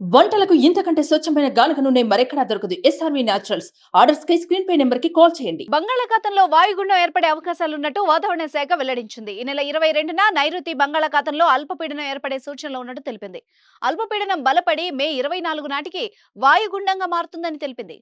వంటలకు ఇంతకంటే స్వచ్ఛమైన గానుగ నూనె మరెక్కడా దొరకదు. SRV naturals. ఆర్డర్స్ కై స్క్రీన్ పై నెంబర్ కి కాల్ చేయండి. బంగాళాఖాతంలో వాయుగుండం ఏర్పడే అవకాశాలున్నట్టు వాతావరణ శాఖ వెల్లడించింది. ఈ నెల 22న నైరుతి బంగాళాఖాతంలో అల్పపీడనం ఏర్పడే సూచనలు ఉన్నట్టు తెలిపింది. అల్పపీడనం బలపడి మే 24 నాటికి వాయుగుండంగా మారుతుందని తెలిపింది.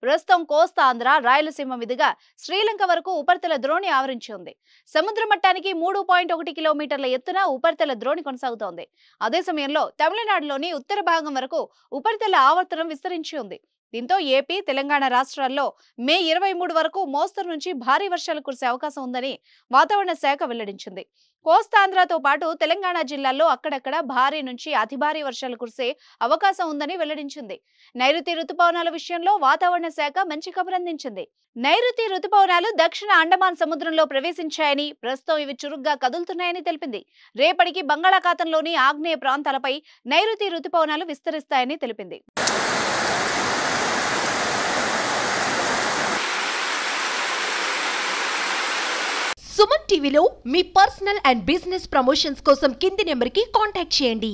ప్రస్తుతం కోస్తా ఆంధ్ర, రాయలసీమ మీదుగా శ్రీలంక వరకు ఉపరితల ద్రోణి ఆవరించి ఉంది. సముద్ర మట్టానికి 3.1 కిలోమీటర్ల ఎత్తున ఉపరితల ద్రోణి కొనసాగుతోంది. అదే సమయంలో తమిళనాడులోని ఉత్తర భాగం వరకు ఉపరితల ఆవర్తనం విస్తరించి ఉంది. దీంతో ఏపీ, తెలంగాణ రాష్ట్రాల్లో మే 23 వరకు మోస్తరు నుంచి భారీ వర్షాలు కురిసే అవకాశం ఉందని వాతావరణ శాఖ వెల్లడించింది. కోస్తాంధ్రతో పాటు తెలంగాణ జిల్లాల్లో అక్కడక్కడ భారీ నుంచి అతి భారీ వర్షాలు కురిసే అవకాశం ఉందని వెల్లడించింది. నైరుతి రుతుపవనాల విషయంలో వాతావరణ శాఖ మంచి కబురు అందించింది. నైరుతి రుతుపవనాలు దక్షిణ అండమాన్ సముద్రంలో ప్రవేశించాయని, ప్రస్తుతం ఇవి చురుగ్గా కదులుతున్నాయని తెలిపింది. రేపటికి బంగాళాఖాతంలోని ఆగ్నేయ ప్రాంతాలపై నైరుతి రుతుపవనాలు విస్తరిస్తాయని తెలిపింది. సుమన్ టీవీలో మీ పర్సనల్ అండ్ బిజినెస్ ప్రమోషన్స్ కోసం కింది నెంబర్కి కాంటాక్ట్ చేయండి.